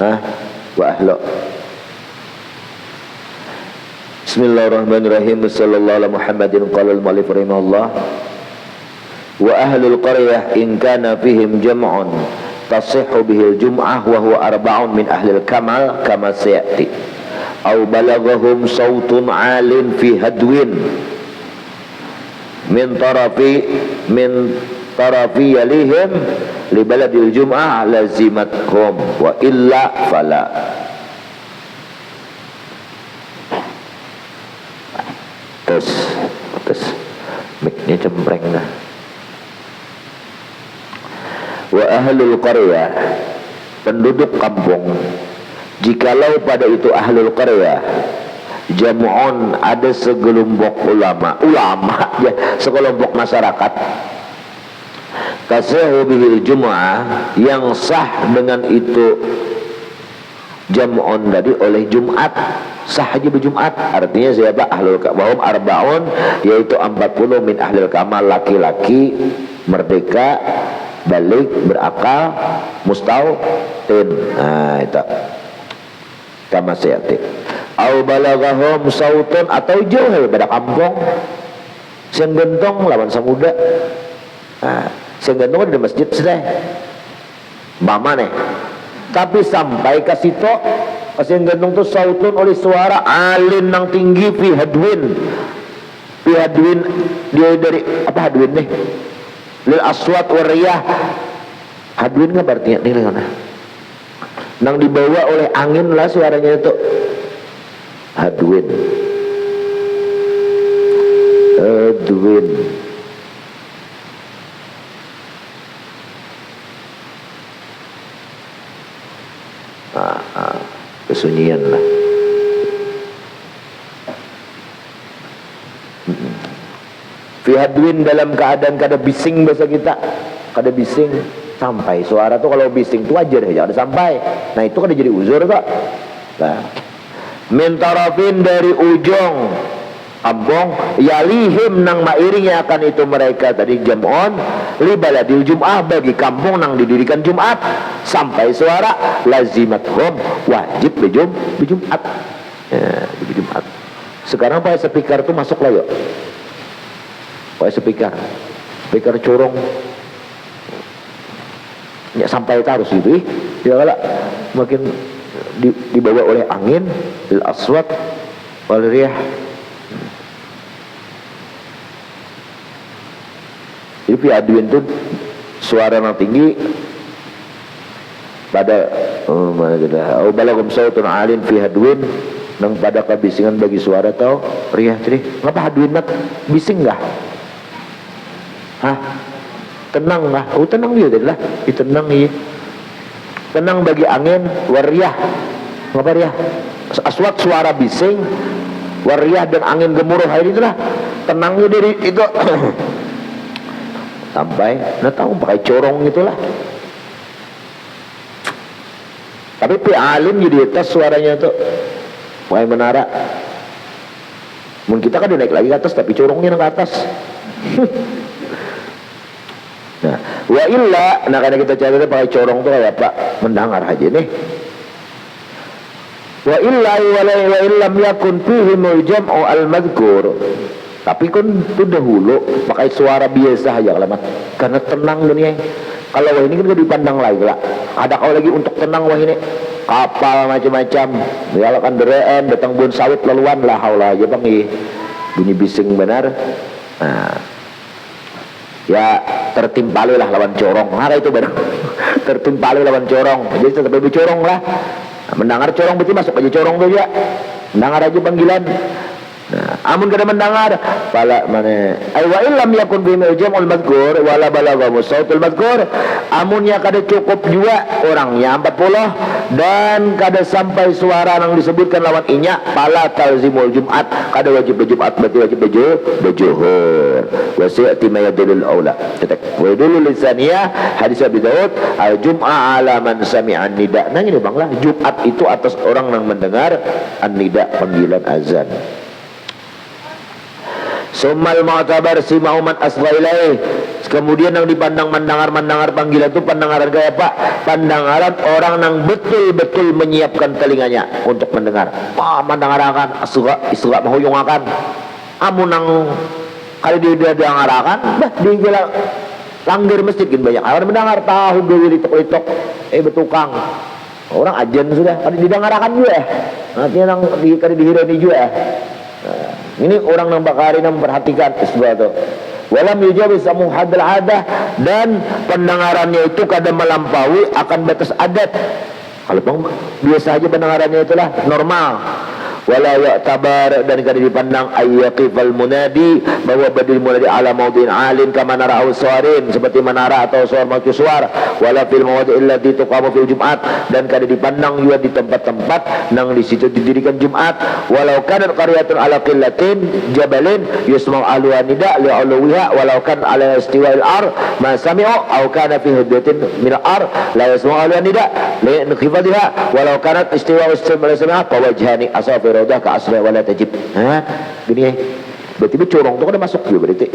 wa ahlu. Bismillahirrahmanirrahim. Sallallahu ala Muhammadin qala al-mu'allif rahimahullah. Wa ahlul qaryah in kana fihim jam'un tasihhu bihil jum'ah wa huwa arba'un min ahlil kamal kama sayati aw balaghahum sawtun 'alin fi hadwin min tarafi yalihim li baladil jum'ah lazimathum wa illa fala. Terus mic-nya cempreng dah. Wa ahlul qaryah, penduduk kampung, jikalau pada itu ahlul qaryah jam'un, ada segelombok ulama ya, sekelompok masyarakat, tasihhu bihil jum'ah, yang sah dengan itu jam'un tadi oleh Jumat, sah aja berjumat. Artinya siapa? Ahlul wahum arba'un, yaitu 40 min ahlil kamal, laki-laki merdeka, balik, berakal, mustautin. Nah itu kama sayati. Au balaghahum sautun, atau jauh pada kampung sing gentong lawan samuda. Nah, sing gentong di masjid sedeh mama nih, tapi sampai ke situ sing gentong tuh sautun oleh suara alin nang tinggi fi hadwin dia dari apa hadwin nih lil aswat wariyah. Hadwin nggak berarti nih mana nang dibawa oleh angin lah suaranya itu hadwin. Kesunyian lah. Fi hadwin, dalam keadaan kada bising, bahasa kita kada bising. Sampai suara tuh kalau bising tuh wajar ya, ada sampai. Nah itu kan jadi uzur kok. Nah, min tarafin, dari ujung kampung, yalihim nang mairingnya akan itu mereka tadi jam'on li baladil jum'ah, bagi kampung nang didirikan Jumat, sampai suara lazimathum, wajib berjumat. Ya, berjumat. Sekarang pakai speaker tuh masuk lah yuk. Pakai speaker corong. Ya sampai taruh gitu ya kalau makin dibawa oleh angin lil aswat wal riyah. Jadi piaduin tuh suara yang tinggi pada mana kita balagum sautun alin fi hadwin, nang pada kebisingan bagi suara tau riyah. Jadi ngapa hadwin mat bising enggak? Hah? Tenang lah, tenang dia lah, tenang iya. Tenang bagi angin, wariyah, ngapa riyah? Aswat suara bising, wariyah dan angin gemuruh, hari itulah tenangnya dari itu. Sampai, nah tahu pakai corong itulah. Tapi alim jadi atas suaranya tuh, pakai menara. Mungkin kita kan udah naik lagi ke atas, tapi corongnya ke atas. Nah, wa illa, nah karena kita cari pakai corong tuh kayak Pak mendengar aja nih. Wa illa wa illam yakun fihimul jam'u al-madhkur. Tapi kan itu dahulu pakai suara biasa aja alamat, karena tenang dunia. Kalau wah ini kan dipandang lagi lah. Ada kau lagi untuk tenang wah ini kapal macam-macam. Ya kan dereen datang bun sawit laluan lah haula aja bang ih. Bunyi bising benar. Nah, ya tertimpali lah lawan corong. Ada itu benar. Tertimpali lawan corong. Jadi tetap lebih corong lah. Nah, mendengar corong berarti masuk aja corong tuh ya. Mendengar aja panggilan. Nah, amun kada mendengar pala mana ay wa illam yakun bi jam'ul madhkur wala balagha musautul madhkur, amunnya kada cukup juga orangnya 40 dan kada sampai suara yang disebutkan lawan inya, pala talzimul jumat, kada wajib berjumat, berarti wajib berjuhur. Wa sayati ma yadulul aula. Wa yadulul lisaniyah hadis Abi Daud al jum'a ala man sami'an nida. Nah ini Bang lah, Jumat itu atas orang yang mendengar an-nida, panggilan azan. Summal mu'tabar sima'uman asghailai. Kemudian yang dipandang mendengar panggilan itu pandangaran gaya pak, pandangaran orang yang betul-betul menyiapkan telinganya untuk mendengar. Mendengarkan isra mahuyung akan amun nang kali dia dengarkan bah di jalan langgar masjid kan banyak orang mendengar tahu gawe litok-litok betukang orang ajan sudah kali didengarkan juga nanti nang kali dihirani juga. Nah, ini orang yang bakari yang memperhatikan sesuatu. Walam yujawiz muhaddal adah, dan pendengarannya itu kadang melampaui akan batas adat. Kalau biasa aja pendengarannya itulah normal. Wala ya'tabar, dan kadang dipandang ayyaqifal munadi, bahwa badil munadi ala maudin alin kama nara awsarin, seperti menara atau suar mautu suar. Wala fil mawadi illati tuqamu fil Jumat, dan kadang dipandang juga di tempat-tempat nang di situ didirikan Jumat. Walau kana qaryatun ala qillatin jabalin yusma'u ahluha nida li'uluwiha, walau kan ala istiwa'il ar ma sami'u aw kana fi huddatin min ar la yusma'u ahluha nida li'inkhifadhiha, walau kanat istiwa'u istima'u fawajhani asafi raudah ka asra wala tajib. Gini ya. Berarti becorong itu kan masuk juga berarti.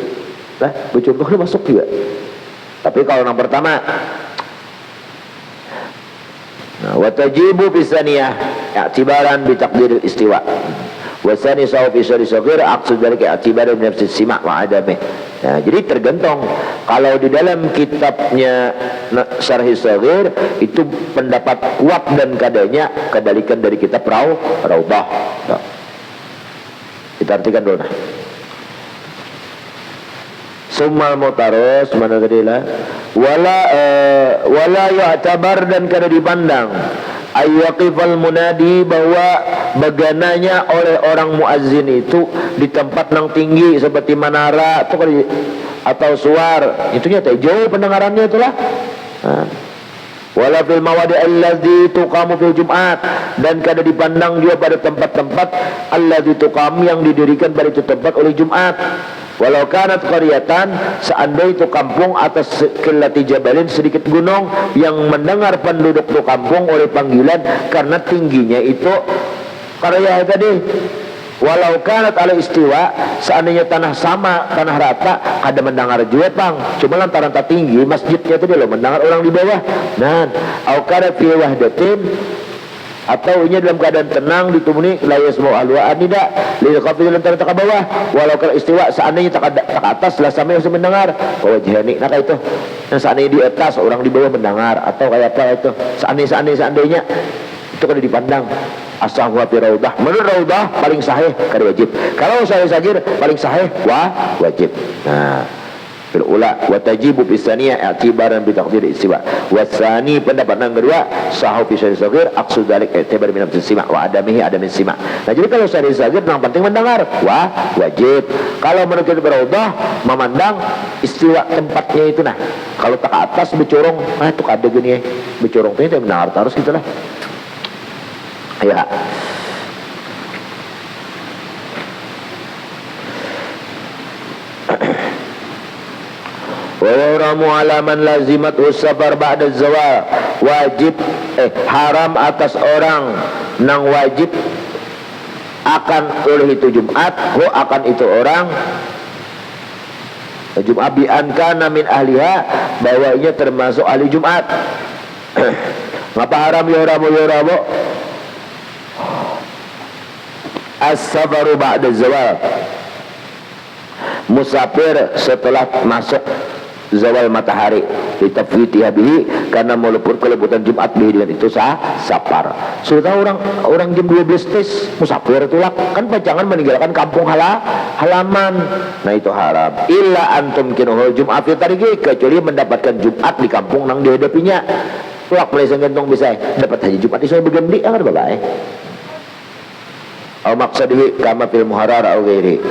Nah, becorong itu kan masuk juga. Tapi kalau yang pertama, wa tajibu bisaniyah i'tibaran bi taqdir istiwa. Wa sani saw fi syari saghir aqsad dzalika i'tibaran bi nafsi sima' wa adamih. Nah, jadi tergantung. Kalau di dalam kitabnya Syarh Saghir itu pendapat kuat dan kadanya kedalikan dari kitab Raudah. Nah, kita artikan dulu nah. Summal mutarus mana tadi lah. Wala ya'tabar, dan kada dipandang ayyaqifal munadi, bahwa bagananya oleh orang muazzin itu di tempat yang tinggi seperti menara atau suar, itunya tak jauh pendengarannya itulah. Wala fil mawadi allazi tuqamu fil Jumat, dan kada dipandang juga pada tempat-tempat allazi tuqam yang didirikan pada itu tempat oleh Jumat. Walau kanat qaryatan, seandainya itu kampung atas qillati jabalin, sedikit gunung, yang mendengar penduduk itu kampung oleh panggilan karena tingginya itu karya tadi. Walau kanat ala istiwa, seandainya tanah sama, tanah rata, ada mendengar juga pang, cuma lantaran tak tinggi masjidnya itu dia loh mendengar orang di bawah. Nah, au kana fi wahdatin, atau ini dalam keadaan tenang ditumuni la yasma'u ahluha anida lil qafil lantaran tak bawah. Walau kalau istiwa, seandainya tak atas lah sampai harus mendengar wajhani. Nah kayak itu, yang seandainya di atas orang di bawah mendengar, atau kayak apa itu seandainya itu kan dipandang as-sahwa fi raudah. Menurut raudah paling sahih kada wajib. Kalau Syarh Saghir paling sahih wajib. Nah, fil ula wa tajibu bis saniyah i'tibaran bi taqdir istiwa. Wa tsani, pendapat yang kedua, sahu fi Syarh Saghir aqsud dzalik i'tibar min nafsi sima' wa adamihi adamin sima'. Nah, jadi kalau Syarh Saghir yang penting mendengar wajib. Kalau menurut raudah memandang istiwa tempatnya itu. Nah, kalau tak ke atas becorong, itu kada gini ya. Becorong itu mendengar terus gitulah. Ya. Wa yuramu alaman lazimat usafar ba'da zawal, wajib haram atas orang nang wajib akan oleh itu Jumat, akan itu orang Jumat bi'ankana min ahliha, bahwa ia termasuk ahli Jumat. Ngapa haram yuramu as-safaru ba'da zawal, musafir setelah masuk zawal matahari, litafwitiha bihi, karena meluput kelebutan Jumat bihi, dengan itu safar. Sudah orang jam 12 tes musafir itulah kan pajangan meninggalkan kampung halaman. Nah itu haram. Illa antum kinuhul Jumat fi tariki, kecuali mendapatkan Jumat di kampung nang dihadapinya. Tuak Malaysia gentong bisa dapat haji Jumat itu bergendi kan bapak au maqsadihi kama fil muharrar au ghairi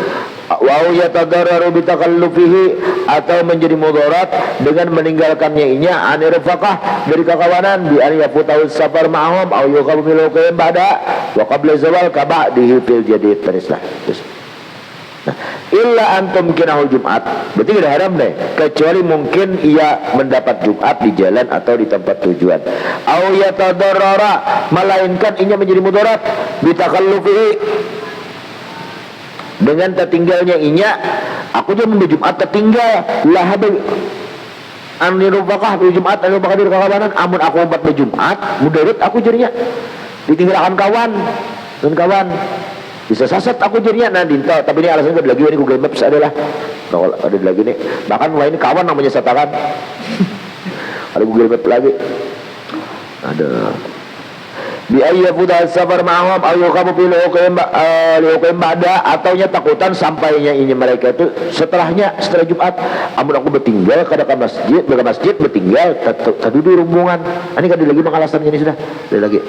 wa yatadarraru bi takallufihi, atau menjadi mudarat dengan meninggalkannya inya anirfaqah dari kekawanan, bi an yafutahu safar ma'hum au yuqamu bil qaim ba'da wa qabla zawal ka ba'dihi fil jadid. Teruslah. Nah, illa antum kinahul Jumat, berarti tidak haram deh, kecuali mungkin ia mendapat Jumat di jalan atau di tempat tujuan. Au yatadarrara, melainkan inya menjadi mudarat bitakallufihi dengan tertinggalnya inya aku jangan Jumat tertinggal lah ada anu rupakah Jumat anu bakal di kawanan amun aku obat Jumat mudarat aku jadinya ditinggalkan kawan dan kawan bisa sasat aku jadinya nah dinta tapi ini alasannya lagi ini Google Maps adalah kalau ada lagi nih bahkan mulai ini kawan namanya satakan ada Google Maps lagi ada biaya budak sabar ma'ahum ayo kamu pilih liukaim ba'da atau nya takutan sampainya ini mereka itu setelah Jumat amun aku bertinggal kada ke masjid bertinggal tadi di rombongan ini kan lagi mengalasannya ini sudah ada lagi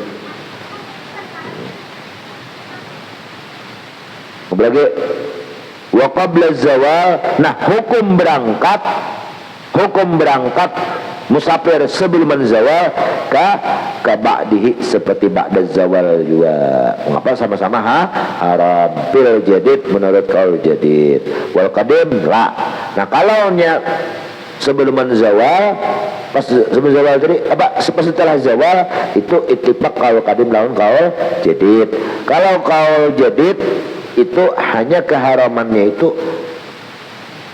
lagi wa qabla zawal nah hukum berangkat musafir sebelum zawal ka ba'dihi seperti ba'da zawal juga mengapa sama-sama haram fil jadid menurut kaul jadid wal qadim la nah kalau nya sebelum zawal pas sebelum zawal tadi apa setelah zawal itu ittifaq kaul qadim lawan kaul jadid kalau kaul jadid itu hanya keharamannya itu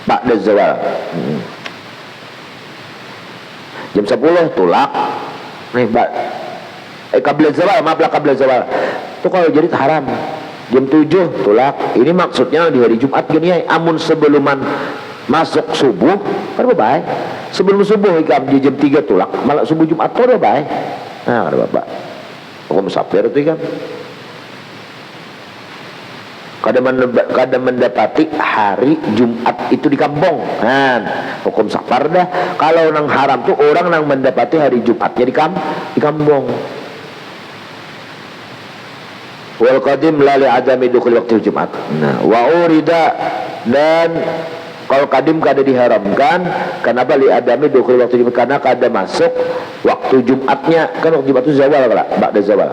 ba'da zawal jam 10 tulak nih qabla zawal maaf lah qabla zawal itu kalau jadi haram jam 7 tulak ini maksudnya di hari Jumat gini ya amun sebeluman masuk subuh kan baik sebelum subuh ikam di jam 3 tulak malah subuh Jumat tuh baik nah ada bapak aku musafir itu kan kada mendapati hari Jumat itu di kampung kan hukum safar dah kalau nang haram tuh orang nang mendapati hari Jumatnya di kampung wal qadim la li adami dukhul waktu Jumat nah wa urida dan kalau kadim kada diharamkan kenapa li adami dukhul waktu Jumat karena kada masuk waktu Jumatnya kan waktu Jumat itu zawal lah ba'da zawal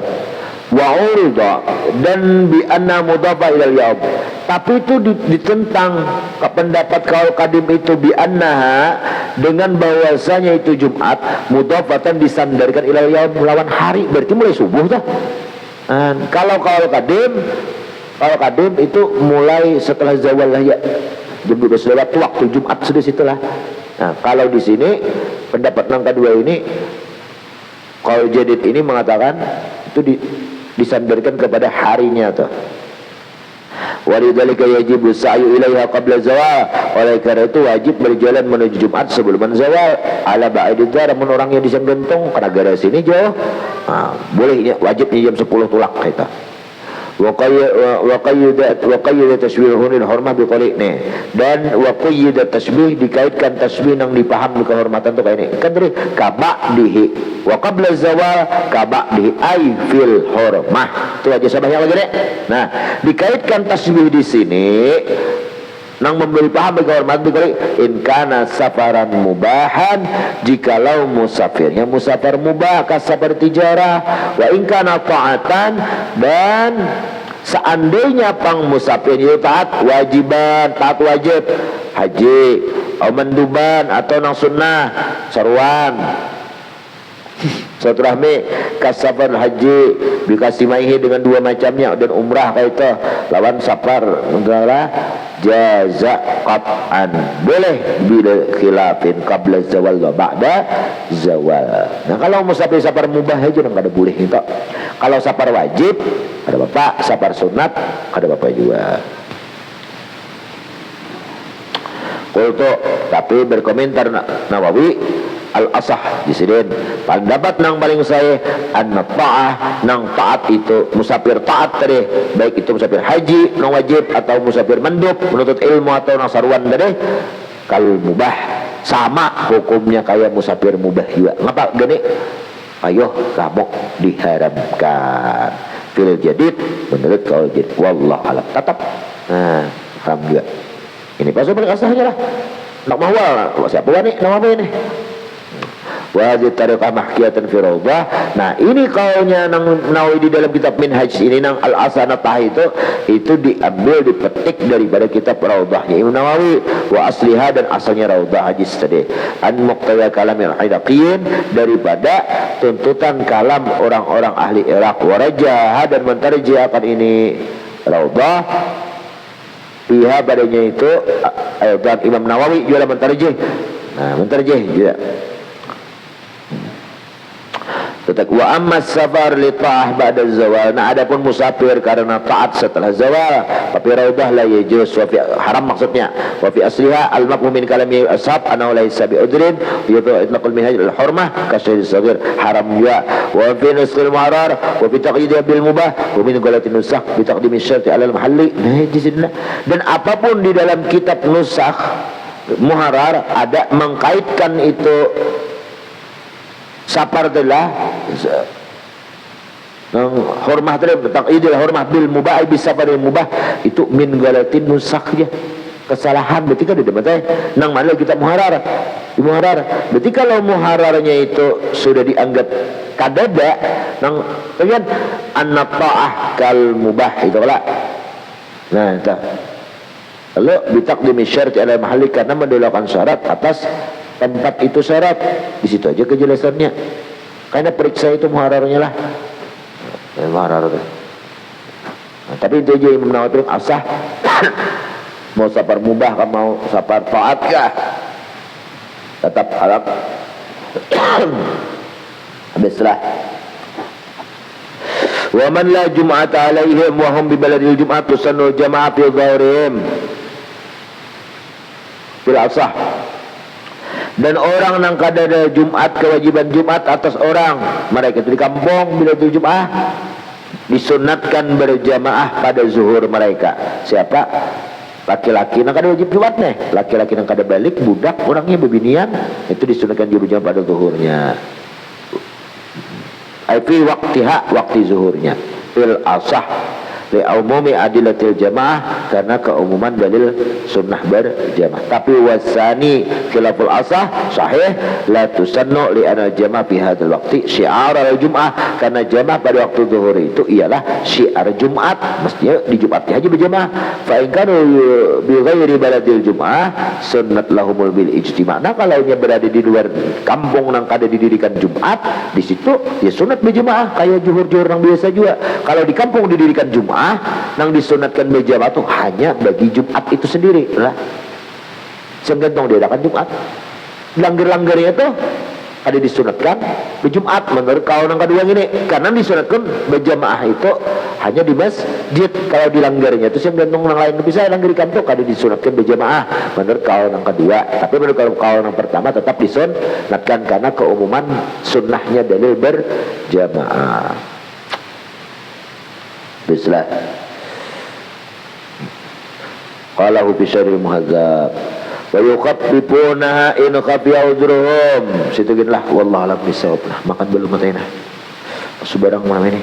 wa urida dan bi anna mudhafa ilal yaum tapi itu ditentang ke pendapat kaul kadim itu bi annaha dengan bahwasanya itu Jumat mudhafatan disandarkan ilal yaum melawan hari berarti mulai subuh dah kalau kaul kadim itu mulai setelah zawal lah ya jam 12 lewat waktu Jumat sudah situlah nah kalau di sini pendapat yang kedua ini kaul jadid ini mengatakan itu disandarkan kepada harinya tuh. Walidzalika yajibu sa'yu ilaiha qabla zawal. Oleh karena itu wajib berjalan menuju Jumat sebelum zawal. Ala ba'id dzar mun orang yang disam gentong karena gara sini jauh. Nah, boleh wajibnya jam 10 tulak kita. Wa qayyida tashbihun lil hurmah bi qali'ni dan wa qayyida tashbih dikaitkan tasbih yang dipahami kehormatan tuh kayak ini kan dari kaba'dihi wa qabla zawal kaba'dihi ay fil hurmah itu aja sabahnya lagi deh nah dikaitkan tasbih di sini nang memberi paham kehormatan dikali in kana safaran mubahan jikalau musafirnya musafir mubah kasafar tijarah wa in kana ta'atan dan seandainya pang musafir itu taat wajiban taat wajib haji atau manduban atau nang sunnah saruan silaturahmi kasafar haji dikasih maihi dengan dua macamnya dan umrah kayak itu lawan safar negara jaza qat'an boleh bila khilafin qabla zawal wa ba'da zawal nah kalau musafir safar mubah aja nggak ada boleh itu kalau safar wajib ada bapak safar sunat ada bapak juga kultu tapi berkomentar Nawawi al-asah di sini pendapat nang paling saya anna ta'ah nang taat itu musafir taat tadi baik itu musafir haji nang wajib atau musafir mandub menuntut ilmu atau nang saruan tadi kalau mubah sama hukumnya kayak musafir mubah juga ngapa gini ayo kamu diharamkan fil jadid menurut kaul jadid wallah alam tetap nah haram juga ini pasal paling asahnya lah nak mahwal siapa wani nama apa ini wajib tariqah mahkiyatan fi rawdah nah ini kaulnya nang Nawawi di dalam kitab Minhaj ini nang al-asanatah itu diambil dipetik daripada kitab rawdahnya Imam Nawawi wa asliha dan asalnya rawdah hadis tadi an muqtada kalamil iraqiyin daripada tuntutan kalam orang-orang ahli Irak wa rajah dan mentarjihakan ini rawdah Fiha padanya itu dan Imam Nawawi juga mentarjih. Nah, mentarjih juga. Tetap wa amma safar li ta'ah ba'da zawal. Nah, adapun musafir karena taat setelah zawal, tapi raudah la yajuz wa fi haram maksudnya. Wa fi asliha al mafhum min kalami ashab annahu laysa bi udrin yadhu itlaqul minhaj al hurmah ka syahid saghir haram ya. Wa fi nasl muharar wa fi taqyid bil mubah wa min qalatin nusakh bi taqdim syarti ala al mahalli. Nah, dan apapun di dalam kitab nusakh muharar ada mengkaitkan itu sapar telah hormah tentang idil hormah bil mubah bisa pada mubah itu min galatin nusaknya kesalahan berarti kan di depan nang mana kita muharar di muharar berarti kalau muhararnya itu sudah dianggap kadada nang bagian an ta'ah kal mubah itu lah. Nah itu lalu bitaqdimi syarti ala mahalli karena mendahulukan syarat atas tempat itu syarat. Di situ aja kejelasannya. Karena periksa itu muhararnya lah. Muharar. Nah, tapi itu aja Imam Nawawi asah. Mau safar mubah kan mau safar taat kah? Tetap halal. Habislah. Wa man la jum'ata alaihim wa hum bi baladil jum'at tusannu jama'a fi dhahirihim. Fil asah. Dan orang yang kada Jumat kewajiban Jumat atas orang mereka itu di kampung bila itu Jumat disunatkan berjamaah pada zuhur mereka. Siapa? Laki-laki yang kada wajib Jumat nih, laki-laki yang kada balik budak orangnya bebinian itu disunatkan berjamaah pada zuhurnya. Fi waktiha waktu zuhurnya fil asah li umumi adilatil jamaah karena keumuman dalil sunnah berjamaah. Tapi wasani khilaful asah sahih la tusannu li anal jamaah fi hadzal waqti syiar al jum'ah karena jamaah pada waktu zuhur itu ialah syiar Jumat mestinya di Jumat aja berjamaah. Fa in kanu bi ghairi baladil jum'ah sunnat lahumul bil ijtima'. Nah kalau nya berada di luar kampung nang kada didirikan Jumat di situ ya sunat berjamaah kayak zuhur-zuhur nang biasa juga. Kalau di kampung didirikan Jumat nang disunatkan berjamaah itu hanya bagi Jumat itu sendiri lah. Senggantung diadakan Jumat. Langgar-langgarnya itu ada disunatkan berjumat menurut kawan yang kedua ini karena disunatkan berjamaah itu hanya di masjid. Kalau dilanggarnya itu senggantung yang lain bisa langgar di kantor ada disunatkan berjamaah menurut kawan yang kedua. Tapi menurut kawan yang pertama tetap disunatkan karena keumuman sunnahnya dalil berjamaah. Bismillah. Qalahu fi syaril muhadzab wa yukhaffifuna in khafiya udruhum. Situ ginilah wallahu a'lam bissawab. Makan belum matanya. Sebarang malam ini.